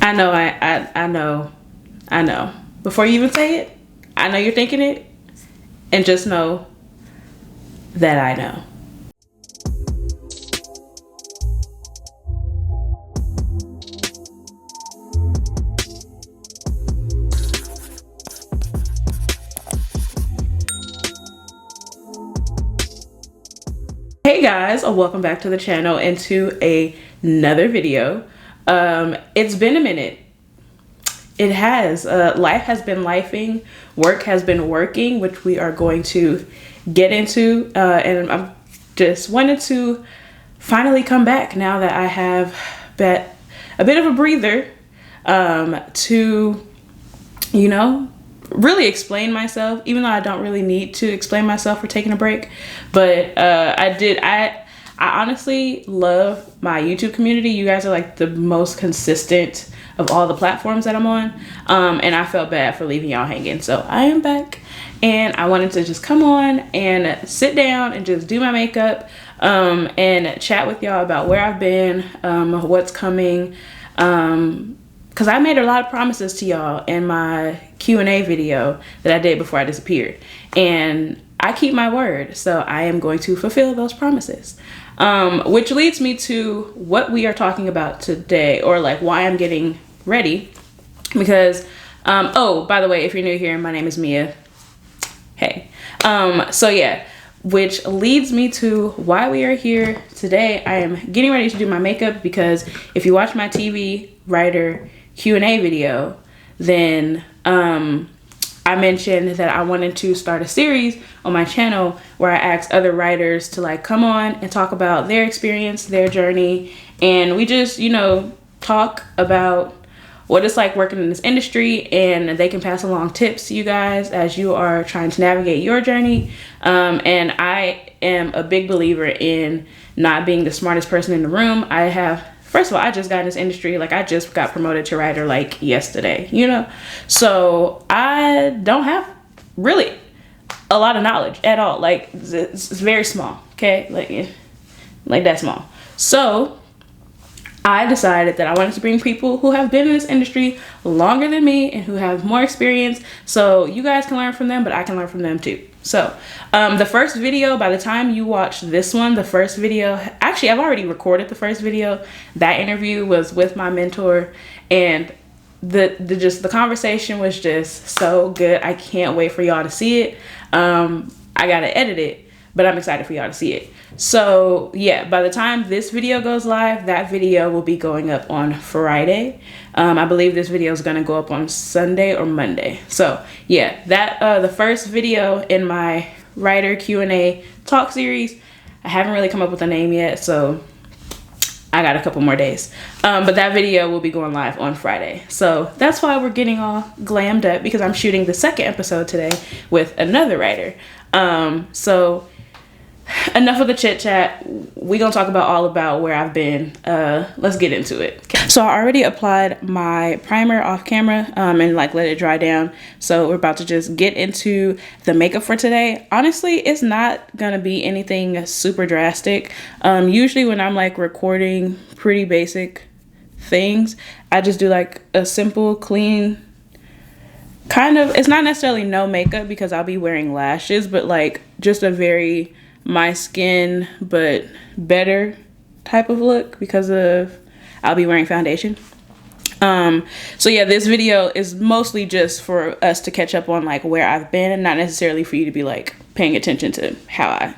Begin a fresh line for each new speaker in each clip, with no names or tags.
I know, I know. Before you even say it, I know you're thinking it, and just know that I know. Hey guys, welcome back to the channel and to another video. It's been a minute. It has. Life has been lifing, work has been working, which we are going to get into. And I'm just wanted to finally come back now that I have a bit of a breather to, really explain myself, even though I don't really need to explain myself for taking a break. But I honestly love my YouTube community. You guys are like the most consistent of all the platforms that I'm on. And I felt bad for leaving y'all hanging. So I am back and I wanted to just come on and sit down and just do my makeup and chat with y'all about where I've been, what's coming. Because I made a lot of promises to y'all in my Q&A video that I did before I disappeared. And I keep my word, so I am going to fulfill those promises. Which leads me to what we are talking about today, or like why I'm getting ready. Because, oh, by the way, if you're new here, my name is Mia. Hey. So yeah, which leads me to why we are here today. I am getting ready to do my makeup because if you watch my TV writer Q&A video, then I mentioned that I wanted to start a series on my channel where I asked other writers to like come on and talk about their experience, their journey, and we just, talk about what it's like working in this industry, and they can pass along tips to you guys as you are trying to navigate your journey. And I am a big believer in not being the smartest person in the room. First of all, I just got in this industry, like I just got promoted to writer like yesterday, So I don't have really a lot of knowledge at all. Like it's very small, okay? Like that small. So I decided that I wanted to bring people who have been in this industry longer than me and who have more experience, so you guys can learn from them, but I can learn from them too. So the first video, by the time you watch this one, the first video, actually I've already recorded the first video. That interview was with my mentor, and the conversation was just so good. I can't wait for y'all to see it. I gotta edit it, but I'm excited for y'all to see it. So yeah, by the time this video goes live, that video will be going up on Friday. I believe this video is going to go up on Sunday or Monday. So yeah, the first video in my writer Q&A talk series, I haven't really come up with a name yet, so I got a couple more days. But that video will be going live on Friday. So that's why we're getting all glammed up, because I'm shooting the second episode today with another writer. So enough of the chit chat. We gonna talk all about where I've been. Let's get into it. Okay. So I already applied my primer off camera and like let it dry down. So we're about to just get into the makeup for today. Honestly, it's not gonna be anything super drastic. Usually when I'm like recording pretty basic things, I just do like a simple, clean, kind of, it's not necessarily no makeup because I'll be wearing lashes, but like just a very my skin but better type of look because of I'll be wearing foundation. So yeah, this video is mostly just for us to catch up on like where I've been, and not necessarily for you to be like paying attention to how I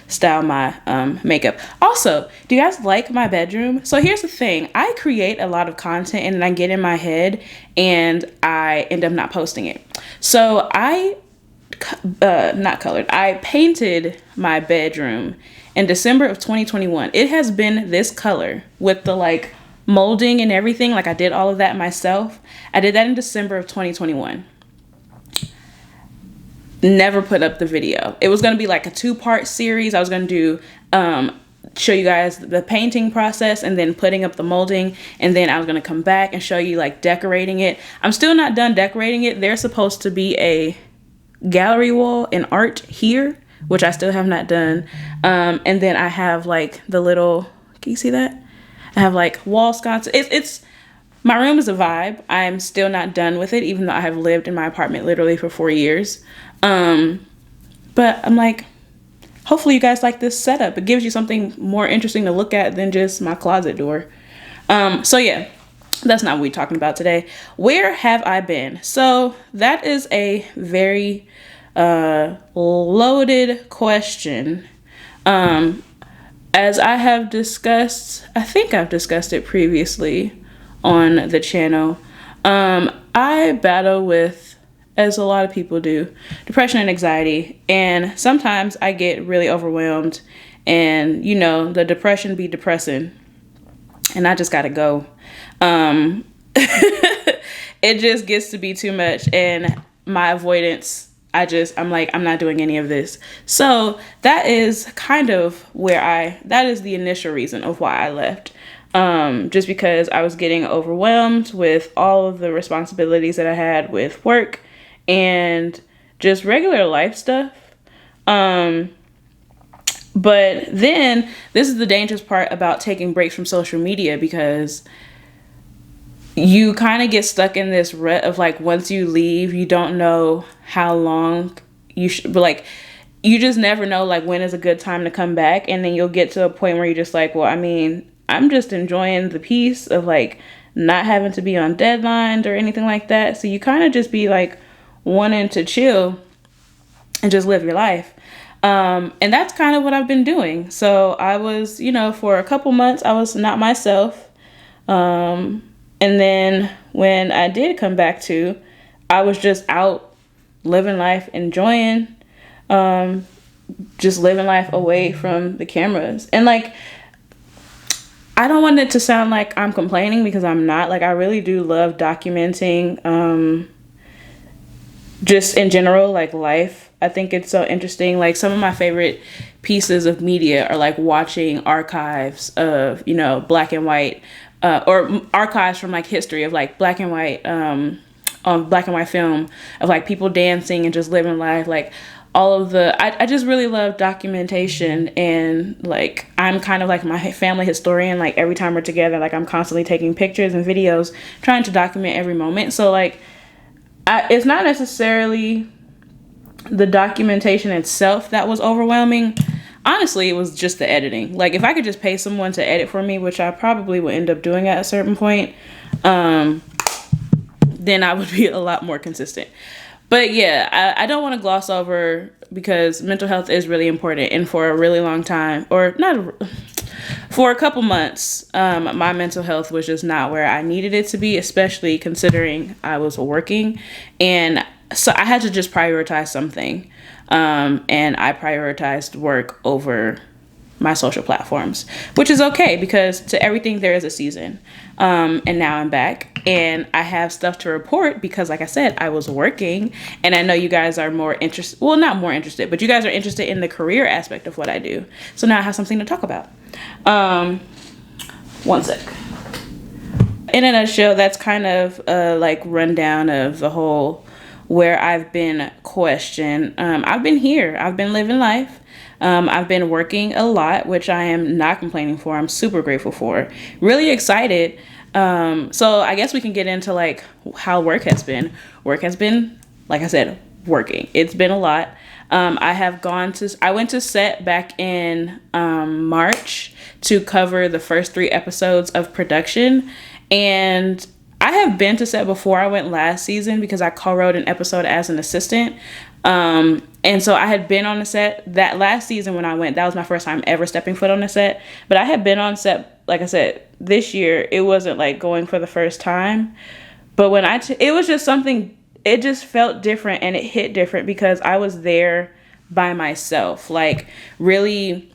style my makeup. Also, do you guys like my bedroom? So here's the thing, I create a lot of content and then I get in my head and I end up not posting it. So I painted my bedroom in December of 2021. It has been this color with the like molding and everything. Like I did all of that myself. I did that in December of 2021. Never put up the video. It was going to be like a 2-part series. I was going to do show you guys the painting process and then putting up the molding, and then I was going to come back and show you like decorating it. I'm still not done decorating it. There's supposed to be a gallery wall and art here, which I still have not done. And then I have like the little, can you see that? I have like wall sconces. It's My room is a vibe. I'm still not done with it, even though I have lived in my apartment literally for 4 years. But I'm like, hopefully you guys like this setup. It gives you something more interesting to look at than just my closet door. So yeah, that's not what we're talking about today. Where have I been? So that is a very loaded question. As I have discussed, I think I've discussed it previously on the channel. I battle with, as a lot of people do, depression and anxiety. And sometimes I get really overwhelmed and, you know, the depression be depressing and I just gotta go. It just gets to be too much, and my avoidance, I'm like, I'm not doing any of this. So that is kind of that is the initial reason of why I left. Just because I was getting overwhelmed with all of the responsibilities that I had with work and just regular life stuff. But then this is the dangerous part about taking breaks from social media, because you kind of get stuck in this rut of like, once you leave, you don't know how long but like, you just never know like when is a good time to come back. And then you'll get to a point where you're just like, well, I mean, I'm just enjoying the peace of like not having to be on deadlines or anything like that. So you kind of just be like wanting to chill and just live your life. And that's kind of what I've been doing. So I was, you know, for a couple months, I was not myself. And then when I did come back to, I was just out living life, enjoying, just living life away from the cameras. And like, I don't want it to sound like I'm complaining, because I'm not. Like, I really do love documenting, just in general, like life. I think it's so interesting. Like, some of my favorite pieces of media are like watching archives of, you know, black and white, or archives from like history of like black and white film of like people dancing and just living life. Like all of I just really love documentation, and like I'm kind of like my family historian. Like every time we're together, like I'm constantly taking pictures and videos, trying to document every moment. So like it's not necessarily the documentation itself that was overwhelming. Honestly, it was just the editing. Like, if I could just pay someone to edit for me, which I probably would end up doing at a certain point, then I would be a lot more consistent. But yeah, I don't want to gloss over, because mental health is really important. And for a really long time, for a couple months, my mental health was just not where I needed it to be, especially considering I was working. And so I had to just prioritize something. And I prioritized work over my social platforms, which is okay, because to everything there is a season. And now I'm back and I have stuff to report, because like I said, I was working, and I know you guys are more interested. Well, not more interested, but you guys are interested in the career aspect of what I do. So now I have something to talk about. One sec. In a nutshell, that's kind of a like rundown of the whole where I've been question. I've been here. I've been living life. I've been working a lot, which I am not complaining for. I'm super grateful for. Really excited. So I guess we can get into like how work has been. Work has been, like I said, working. It's been a lot. I went to set back in March to cover the first 3 episodes of production. And I have been to set before. I went last season because I co-wrote an episode as an assistant. And so I had been on the set that last season when I went. That was my first time ever stepping foot on the set. But I had been on set, like I said, this year. It wasn't like going for the first time. But when it was just something, it just felt different, and it hit different because I was there by myself, like really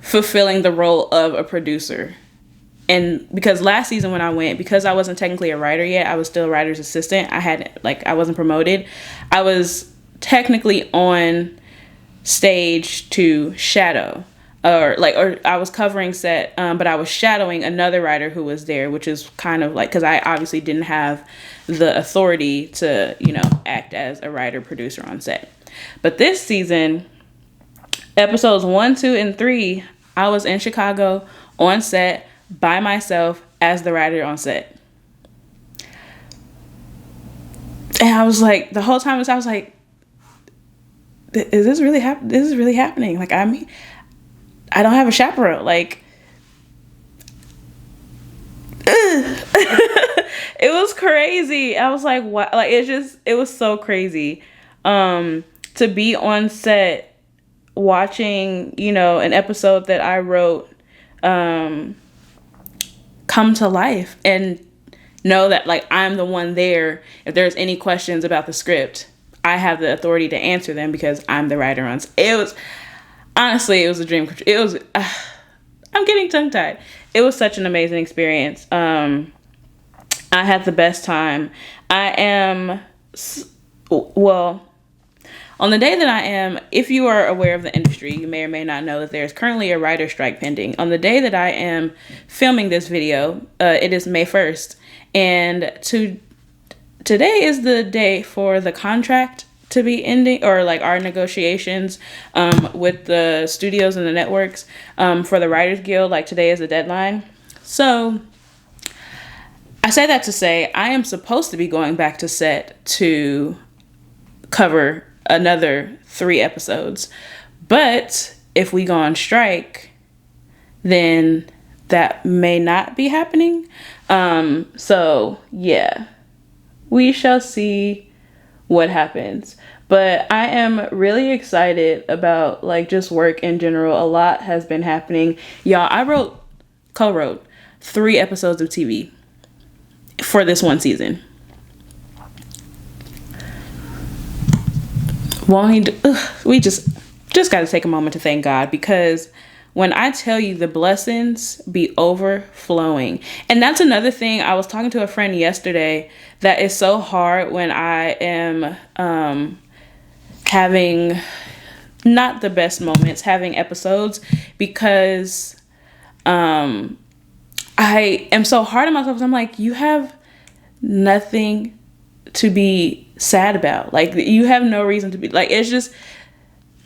fulfilling the role of a producer. And because last season when I went, because I wasn't technically a writer yet, I was still a writer's assistant. I wasn't promoted. I was technically on stage to shadow, or I was covering set, but I was shadowing another writer who was there, which is kind of like, because I obviously didn't have the authority to, act as a writer producer on set. But this season, episodes 1, 2, and 3, I was in Chicago on set by myself as the writer on set. And I was like, the whole time I was like, is this really this is really happening? Like, I don't have a chaperone. Like, it was crazy. I was like, what? Like, it was so crazy. To be on set watching, an episode that I wrote, come to life, and know that, like, I'm the one there. If there's any questions about the script, I have the authority to answer them because I'm the writer on set. It was a dream. It was, I'm getting tongue tied. It was such an amazing experience. I had the best time. On the day that I am, if you are aware of the industry, you may or may not know that there's currently a writer's strike pending. On the day that I am filming this video, it is May 1st. And today is the day for the contract to be ending, or like our negotiations with the studios and the networks for the Writers Guild. Like, today is the deadline. So I say that to say I am supposed to be going back to set to cover another 3 episodes. But if we go on strike, then that may not be happening. So yeah, we shall see what happens. But I am really excited about, like, just work in general. A lot has been happening. Y'all, I co-wrote 3 episodes of TV for this one season. We just got to take a moment to thank God, because when I tell you the blessings be overflowing. And that's another thing. I was talking to a friend yesterday that is so hard when I am having not the best moments, having episodes, because I am so hard on myself. I'm like, you have nothing to be sad about. Like, you have no reason to be, like, it's just,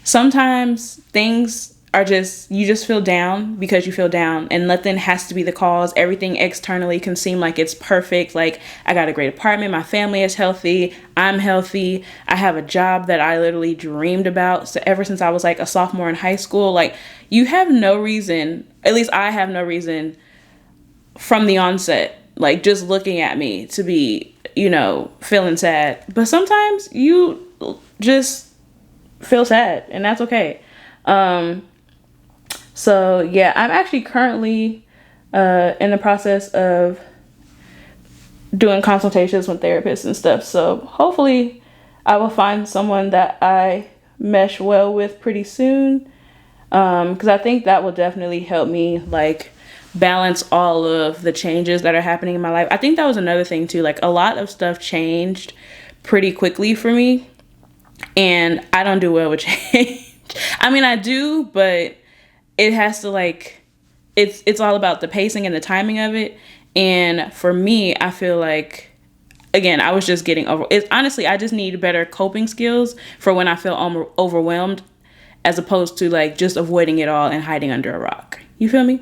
sometimes things are just, you just feel down because you feel down, and nothing has to be the cause. Everything externally can seem like it's perfect. Like, I got a great apartment, my family is healthy, I'm healthy, I have a job that I literally dreamed about, so ever since I was like a sophomore in high school. Like, you have no reason, at least I have no reason from the onset, like, just looking at me, to be, feeling sad. But sometimes you just feel sad, and that's okay. So yeah, I'm actually currently in the process of doing consultations with therapists and stuff. So hopefully I will find someone that I mesh well with pretty soon, because I think that will definitely help me, like, balance all of the changes that are happening in my life. I think that was another thing too. Like, a lot of stuff changed pretty quickly for me, and I don't do well with change. I mean, I do, but it has to, like, it's all about the pacing and the timing of it. And for me, I feel like, again, I was just getting honestly, I just need better coping skills for when I feel overwhelmed, as opposed to, like, just avoiding it all and hiding under a rock. You feel me?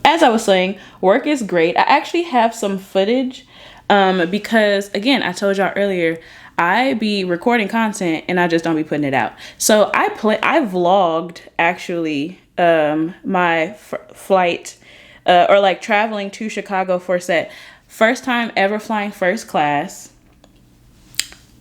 As I was saying, work is great. I actually have some footage because, again, I told y'all earlier, I be recording content and I just don't be putting it out. So I vlogged, actually, my flight or, like, traveling to Chicago for set. First time ever flying first class,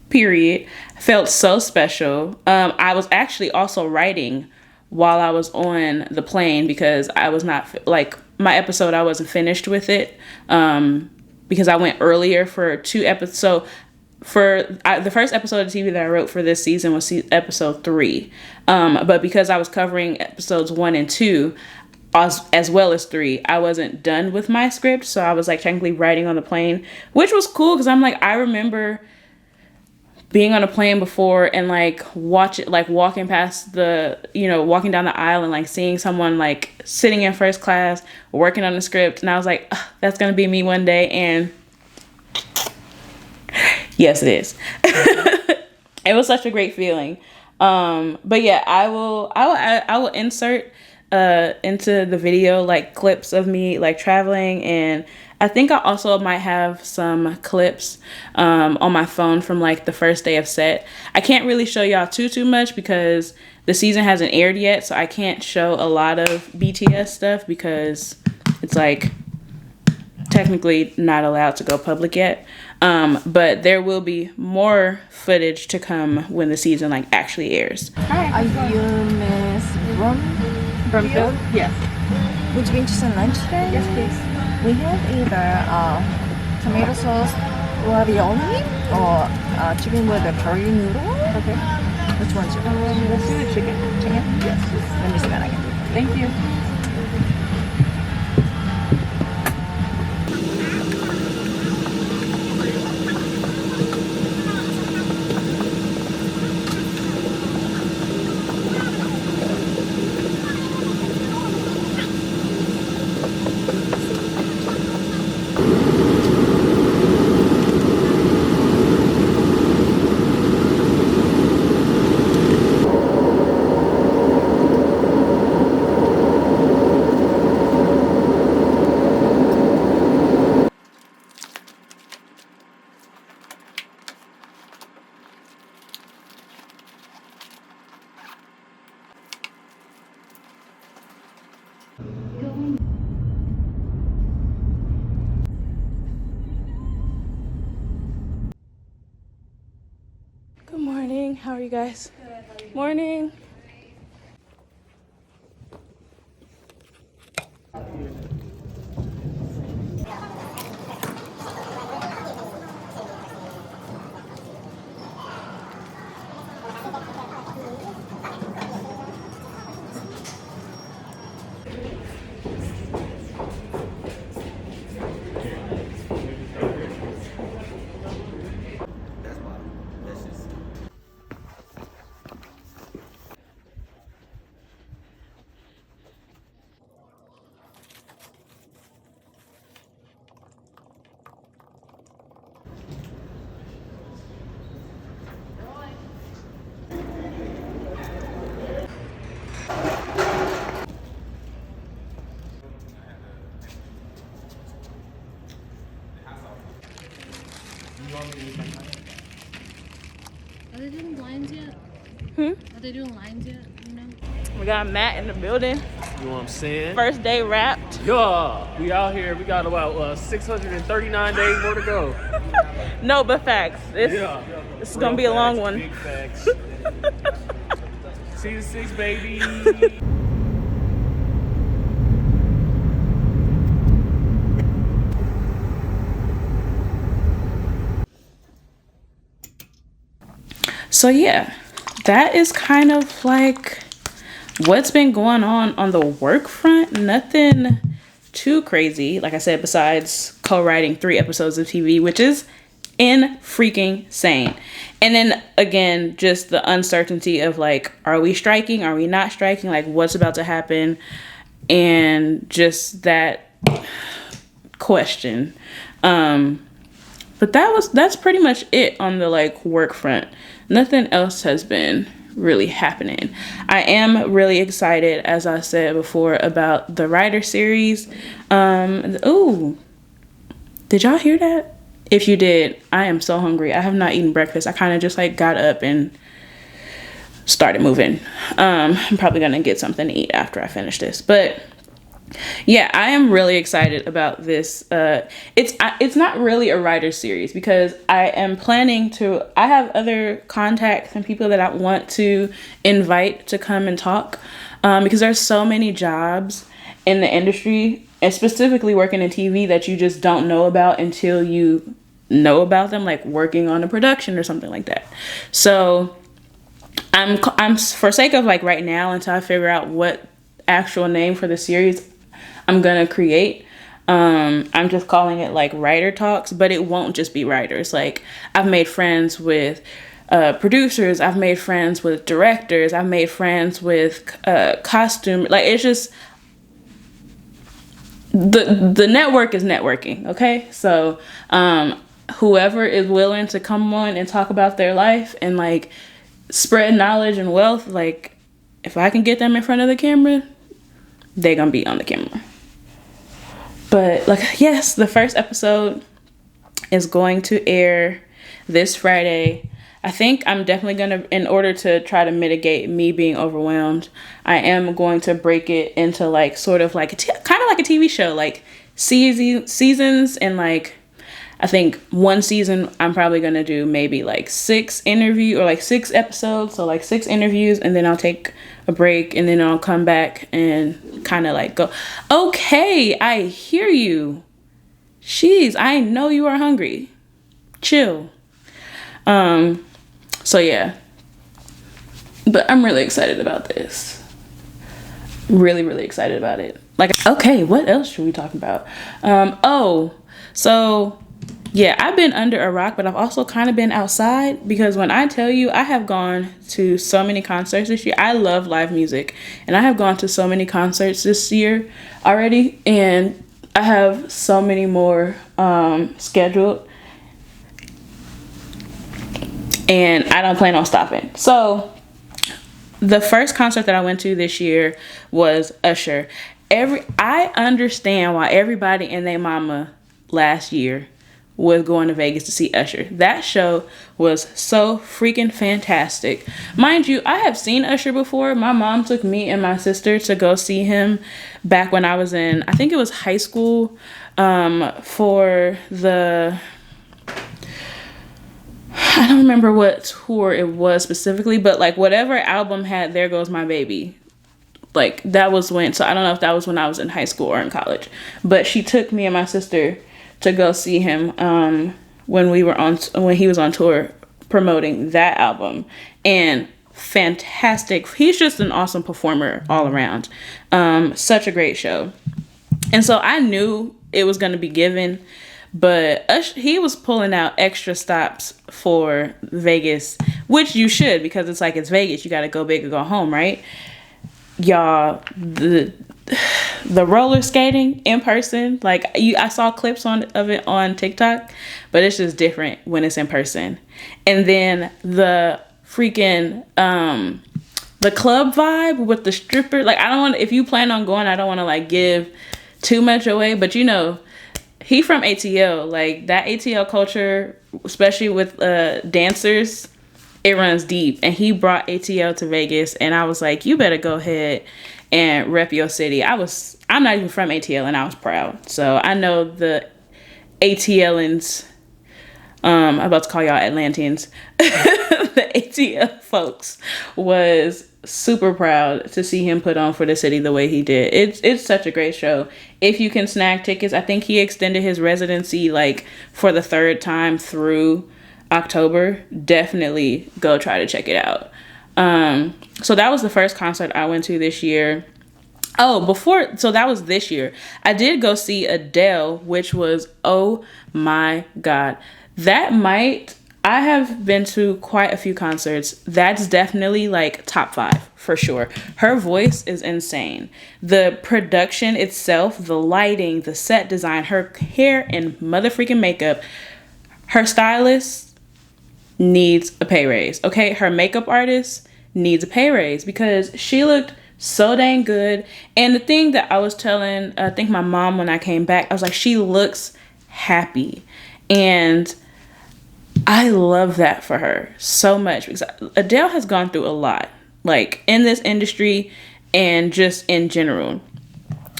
period. Felt so special. I was actually also writing while I was on the plane, because I was not, like, my episode, I wasn't finished with it, because I went earlier for 2 episodes. So the first episode of TV that I wrote for this season was episode 3. But because I was covering episodes 1 and 2, as well as 3, I wasn't done with my script. So I was, like, technically writing on the plane, which was cool, because I'm like, I remember being on a plane before and, like, walking past walking down the aisle and, like, seeing someone, like, sitting in first class working on the script, and I was like, that's gonna be me one day. And yes, it is. It was such a great feeling. But yeah, I will insert into the video, like, clips of me, like, traveling, and I think I also might have some clips on my phone from like the first day of set. I can't really show y'all too much because the season hasn't aired yet, so I can't show a lot of BTS stuff because it's like technically not allowed to go public yet. But there will be more footage to come when the season like actually airs.
Are you Miss Brumfield?
Yes.
Would you be interested in lunch today?
Yes, please.
We have either tomato sauce ravioli or chicken with a curry noodle.
Okay.
Which one's your
Let's do the chicken.
chicken?
Yes.
Let me see what I can do.
Thank you.
Good morning. How are you guys? Good. Morning.
Are they doing lines yet? Are they doing lines yet? You know?
We got Matt in the building.
You know what I'm saying?
First day wrapped.
Yeah, we out here. We got about 639 days more to go.
No, but facts. This is gonna be a long one.
Big facts. Season 6, baby.
So yeah, that is kind of like what's been going on the work front. Nothing too crazy, like I said, besides co-writing 3 episodes of TV, which is freaking sane. And then again, just the uncertainty of like, are we striking? Are we not striking? Like, what's about to happen? And just that question. But that's pretty much it on the like work front. Nothing else has been really happening. I am really excited, as I said before, about the writer series. Ooh, did y'all hear that? If you did, I am so hungry. I have not eaten breakfast. I kind of just like got up and started moving. I'm probably gonna get something to eat after I finish this, but yeah, I am really excited about this. It's not really a writer series because I am planning to, I have other contacts and people that I want to invite to come and talk, because there's so many jobs in the industry, and specifically working in TV, that you just don't know about until you know about them, like working on a production or something like that. So I'm for sake of like right now, until I figure out what actual name for the series I'm gonna create, I'm just calling it like Writer Talks, but it won't just be writers. Like, I've made friends with producers, I've made friends with directors, I've made friends with costume, like, it's just the network is networking. Okay, so whoever is willing to come on and talk about their life and like spread knowledge and wealth, like, if I can get them in front of the camera, they're gonna be on the camera. But like, yes, the first episode is going to air this Friday. I think I'm definitely gonna, in order to try to mitigate me being overwhelmed, I am going to break it into like sort of like kind of like a TV show, like seasons, and like I think one season I'm probably gonna do maybe like 6 episodes, so like 6 interviews, and then I'll take a break, and then I'll come back and kind of like go, okay, I hear you. Jeez, I know you are hungry. Chill. So yeah. But I'm really excited about this. Really, really excited about it. Like, okay, what else should we talk about? So yeah, I've been under a rock, but I've also kind of been outside, because when I tell you, I have gone to so many concerts this year. I love live music, and I have gone to so many concerts this year already, and I have so many more scheduled, and I don't plan on stopping. So the first concert that I went to this year was Usher. I understand why everybody and their mama last year was going to Vegas to see Usher. That show was so freaking fantastic. Mind you, I have seen Usher before. My mom took me and my sister to go see him back when I was in, I think it was high school, for the, I don't remember what tour it was specifically, but like whatever album had There Goes My Baby, like that was when, so I don't know if that was when I was in high school or in college, but she took me and my sister to go see him when he was on tour promoting that album. And fantastic. He's just an awesome performer all around. Such a great show. And so I knew it was going to be given, but he was pulling out extra stops for Vegas, which you should, because it's like, it's Vegas. You got to go big or go home, right? Y'all, the roller skating in person, like I saw clips of it on TikTok, but it's just different when it's in person. And then the freaking the club vibe with the stripper, like I don't want, if you plan on going, I don't want to like give too much away, but you know, he from ATL, like that ATL culture, especially with dancers, it runs deep. And he brought ATL to Vegas, and I was like, you better go ahead and rep your city. I'm not even from ATL, and I was proud. So I know the ATLians, I'm about to call y'all Atlanteans, the ATL folks was super proud to see him put on for the city the way he did. It's such a great show. If you can snag tickets, I think he extended his residency like for the 3rd time through October. Definitely go try to check it out. So that was the first concert I went to this year. So that was this year. I did go see Adele, which was, oh my God. I have been to quite a few concerts. That's definitely like top 5 for sure. Her voice is insane. The production itself, the lighting, the set design, her hair and mother freaking makeup. Her stylist needs a pay raise. Okay, her makeup artist needs a pay raise because she looked so dang good. And the thing that I was telling, I think my mom, when I came back, I was like, she looks happy. And I love that for her so much, because Adele has gone through a lot, like in this industry and just in general.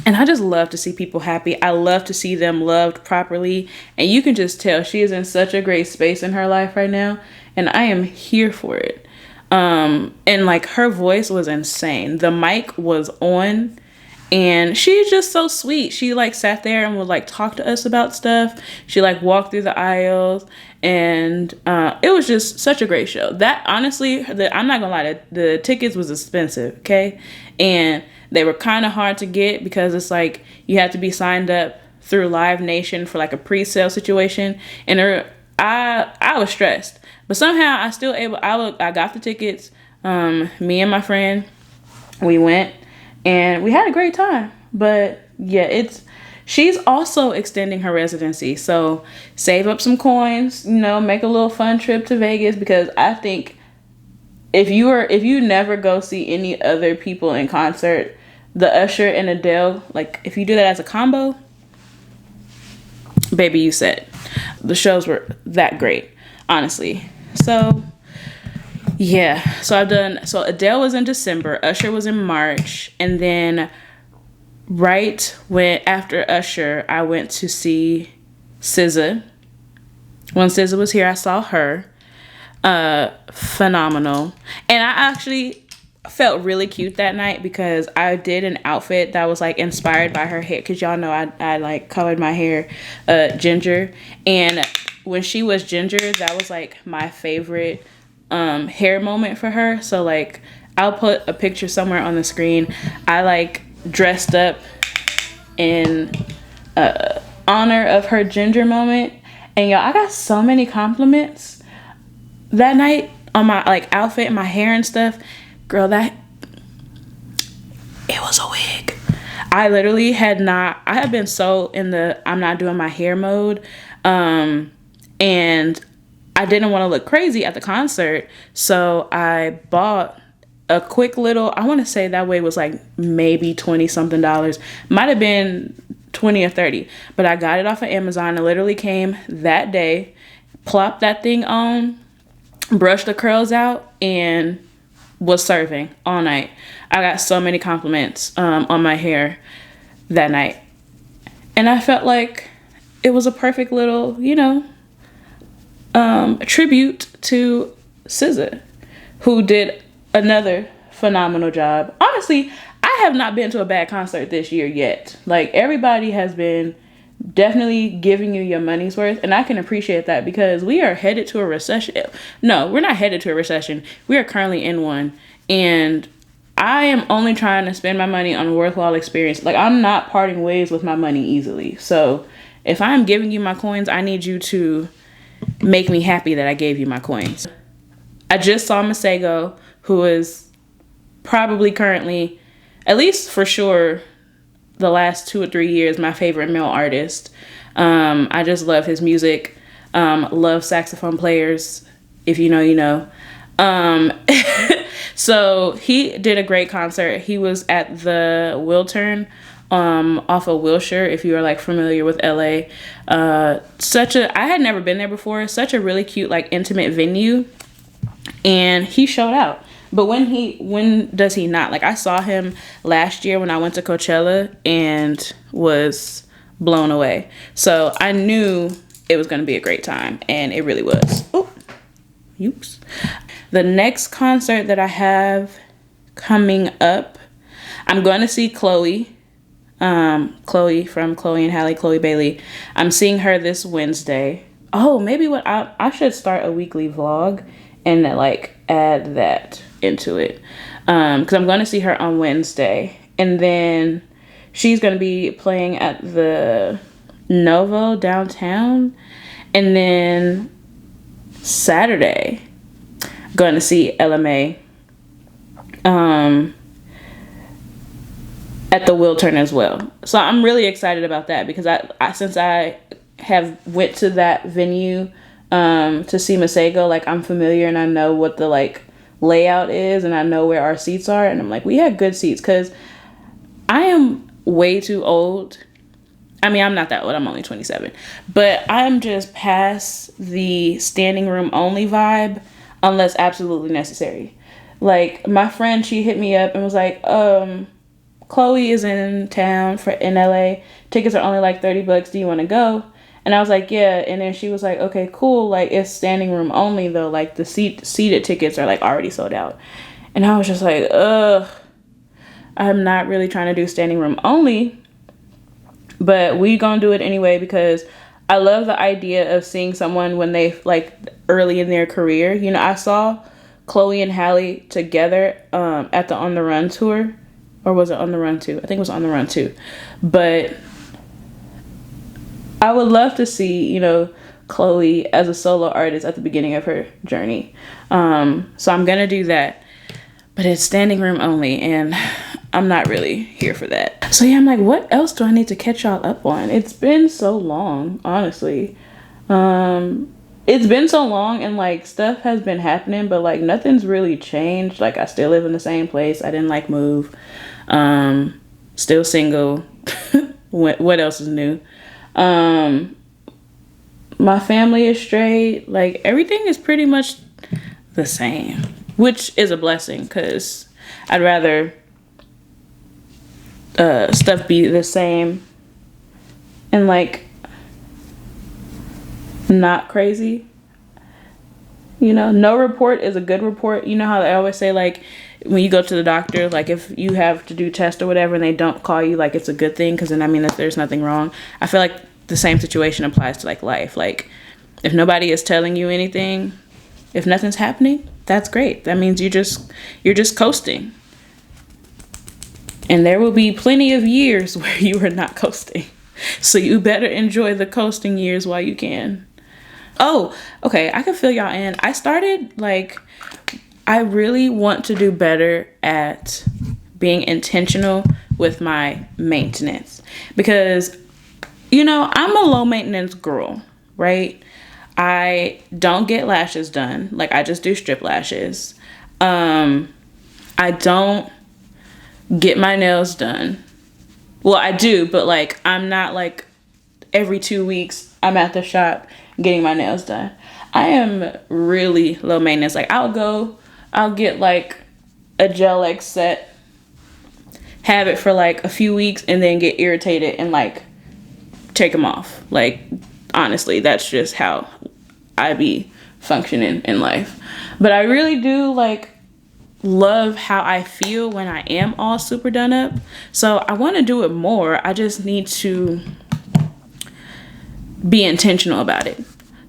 And I just love to see people happy. I love to see them loved properly. And you can just tell she is in such a great space in her life right now. And I am here for it. And like her voice was insane. The mic was on. And she's just so sweet. She like sat there and would like talk to us about stuff. She like walked through the aisles, and it was just such a great show. That honestly, I'm not gonna lie, the tickets was expensive, okay? And they were kind of hard to get because it's like you had to be signed up through Live Nation for like a pre-sale situation. And I was stressed, but somehow I got the tickets. Me and my friend, we went. And we had a great time. But yeah, she's also extending her residency. So save up some coins, make a little fun trip to Vegas, because I think if you never go see any other people in concert, the Usher and Adele, like if you do that as a combo, Baby You Said. The shows were that great, honestly. So yeah, so Adele was in December, Usher was in March, and then after Usher, I went to see SZA. When SZA was here, I saw her. Phenomenal. And I actually felt really cute that night because I did an outfit that was like inspired by her hair, because y'all know I like colored my hair ginger, and when she was ginger, that was like my favorite hair moment for her. So like I'll put a picture somewhere on the screen. I like dressed up in honor of her ginger moment, and y'all, I got so many compliments that night on my like outfit and my hair and stuff. Girl, that it was a wig. I literally I had been so in the I'm not doing my hair mode, and I didn't want to look crazy at the concert, so I bought a quick little, I want to say that wig was like maybe 20 something dollars, might have been 20 or 30, but I got it off of Amazon. It literally came that day, plopped that thing on, brushed the curls out, and was serving all night. I got so many compliments on my hair that night, and I felt like it was a perfect little, tribute to SZA, who did another phenomenal job. Honestly, I have not been to a bad concert this year yet. Like, everybody has been definitely giving you your money's worth, and I can appreciate that because we are headed to a recession. No, we're not headed to a recession. We are currently in one, and I am only trying to spend my money on a worthwhile experience. Like, I'm not parting ways with my money easily. So if I'm giving you my coins, I need you to make me happy that I gave you my coins. I just saw Masego, who is probably currently, at least for sure, the last 2 or 3 years, my favorite male artist. I just love his music. Love saxophone players. If you know, you know. So he did a great concert. He was at the Wiltern off of Wilshire, if you are like familiar with LA. I had never been there before. Such a really cute, like, intimate venue. And he showed out. But when does he not? Like, I saw him last year when I went to Coachella and was blown away. So I knew it was going to be a great time, and it really was. Oh, oops. The next concert that I have coming up, I'm going to see Chloe. Chloe from Chloe and Halle, Chloe Bailey. I'm seeing her this Wednesday. Oh, maybe I should start a weekly vlog and like add that into it, because I'm going to see her on Wednesday, and then she's going to be playing at the Novo downtown, and then Saturday going to see LMA at the Wiltern as well. So I'm really excited about that because I since I have went to that venue to see Masego, like, I'm familiar and I know what the like layout is, and I know where our seats are, and I'm like, we had good seats, because I am way too old. I mean, I'm not that old, I'm only 27, but I'm just past the standing room only vibe unless absolutely necessary. Like, my friend, she hit me up and was like, Chloe is in town in LA, tickets are only like $30, do you want to go? And I was like, yeah. And then she was like, okay, cool. Like, it's standing room only though. Like, the seated tickets are like already sold out. And I was just like, I'm not really trying to do standing room only, but we gonna do it anyway because I love the idea of seeing someone when they like early in their career. You know, I saw Chloe and Halle together at the On the Run tour, or was it On the Run 2? I think it was On the Run 2. But I would love to see, Chloe as a solo artist at the beginning of her journey. So I'm going to do that. But it's standing room only, and I'm not really here for that. So yeah, I'm like, what else do I need to catch y'all up on? It's been so long, honestly. It's been so long, and like, stuff has been happening, but like, nothing's really changed. Like, I still live in the same place. I didn't like move. Still single. What else is new? My family is straight. Like, everything is pretty much the same, which is a blessing, because I'd rather stuff be the same and like not crazy. You know, no report is a good report. You know how they always say, like, when you go to the doctor, like, if you have to do tests or whatever and they don't call you, like, it's a good thing, because then I mean that there's nothing wrong. I feel like the same situation applies to like life. Like, if nobody is telling you anything, if nothing's happening, that's great. That means you're just coasting. And there will be plenty of years where you are not coasting. So you better enjoy the coasting years while you can. Oh, okay, I can fill y'all in. I started, like, I really want to do better at being intentional with my maintenance. Because, you know, I'm a low maintenance girl, right? I don't get lashes done. Like, I just do strip lashes. I don't get my nails done. Well, I do, but like, I'm not like every 2 weeks I'm at the shop getting my nails done. I am really low maintenance. Like, I'll get like a gel X set, have it for like a few weeks, and then get irritated and like take them off. Like, honestly, that's just how I be functioning in life. But I really do like love how I feel when I am all super done up. So I want to do it more. I just need to be intentional about it.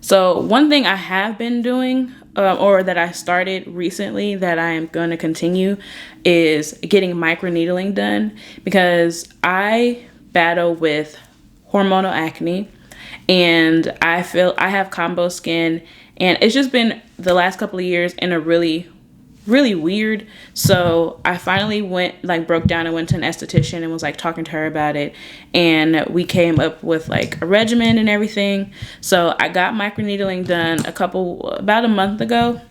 So one thing I have been doing, or that I started recently that I am going to continue, is getting microneedling done, because I battle with hormonal acne and I feel I have combo skin, and it's just been the last couple of years in a really weird. So I finally broke down and went to an esthetician and was like talking to her about it, and we came up with like a regimen and everything. So I got microneedling done about a month ago,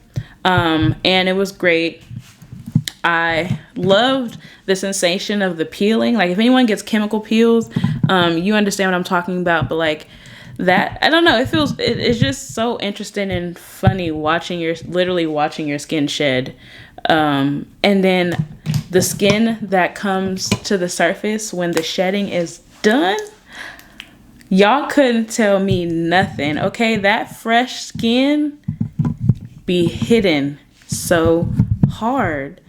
and it was great. I loved the sensation of the peeling. Like, if anyone gets chemical peels, you understand what I'm talking about. But like that, I don't know, it's just so interesting and funny literally watching your skin shed. And then the skin that comes to the surface when the shedding is done, y'all couldn't tell me nothing, okay? That fresh skin be hidden so hard.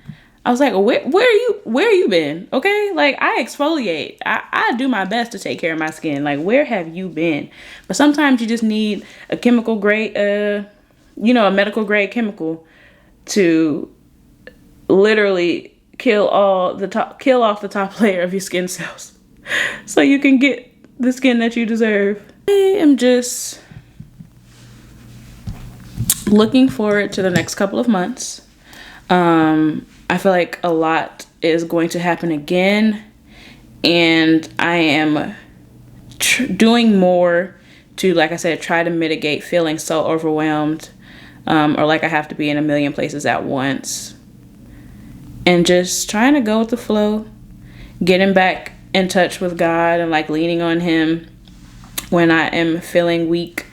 I was like, where you been? Okay, like, I exfoliate. I do my best to take care of my skin. Like, where have you been? But sometimes you just need a chemical grade, a medical grade chemical to literally kill off the top layer of your skin cells, so you can get the skin that you deserve. I am just looking forward to the next couple of months. I feel like a lot is going to happen again, and I am doing more to, like I said, try to mitigate feeling so overwhelmed, or like I have to be in a million places at once, and just trying to go with the flow, getting back in touch with God and like leaning on Him when I am feeling weak,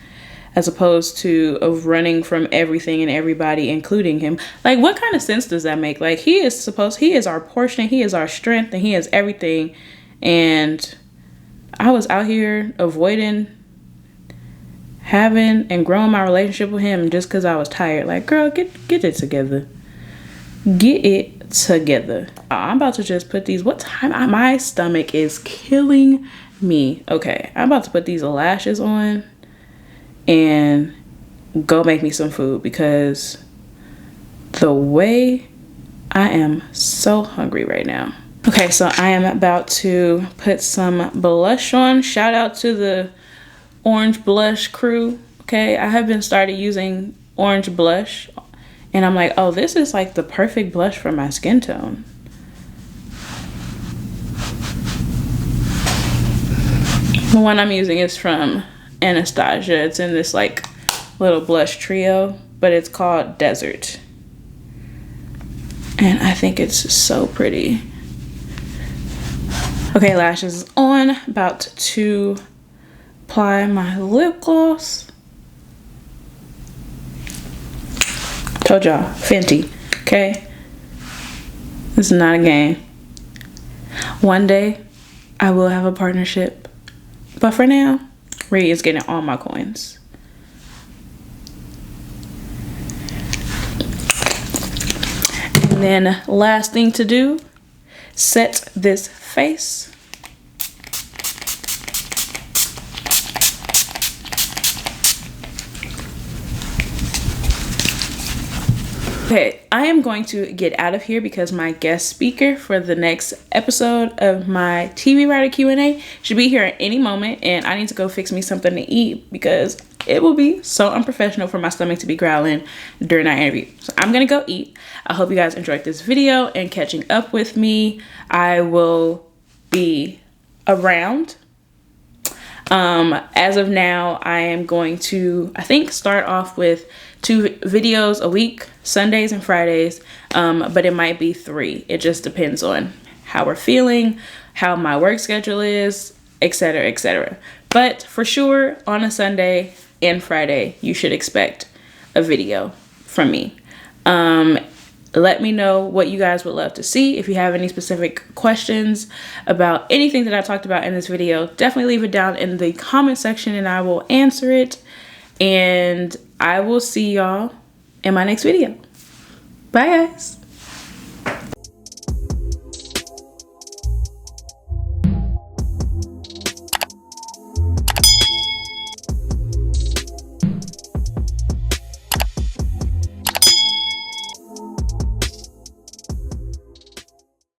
as opposed to of running from everything and everybody, including Him. Like, what kind of sense does that make? Like, He is our portion, He is our strength, and He is everything. And I was out here avoiding having and growing my relationship with Him just because I was tired. Like, girl, get it together. Get it together. I'm about to just put these, what time? My stomach is killing me. Okay, I'm about to put these lashes on and go make me some food, because the way I am so hungry right now. Okay, so I am about to put some blush on. Shout out to the orange blush crew. Okay, I have been started using orange blush, and I'm like, oh, this is like the perfect blush for my skin tone. The one I'm using is from Anastasia. It's in this like little blush trio, but it's called Desert, and I think it's so pretty. Okay, lashes on. About to apply my lip gloss. Told y'all, Fenty, okay? This is not a game. One day, I will have a partnership. But for now, Ree is getting all my coins. And then last thing to do, set this face. Okay, I am going to get out of here because my guest speaker for the next episode of my TV writer Q&A should be here at any moment, and I need to go fix me something to eat because it will be so unprofessional for my stomach to be growling during our interview. So I'm gonna go eat. I hope you guys enjoyed this video and catching up with me. I will be around. As of now, I am going to, I think, start off with 2 videos a week, Sundays and Fridays, but it might be 3. It just depends on how we're feeling, how my work schedule is, etc., etc. But for sure, on a Sunday and Friday, you should expect a video from me. Let me know what you guys would love to see. If you have any specific questions about anything that I talked about in this video, definitely leave it down in the comment section and I will answer it. And I will see y'all in my next video. Bye, guys.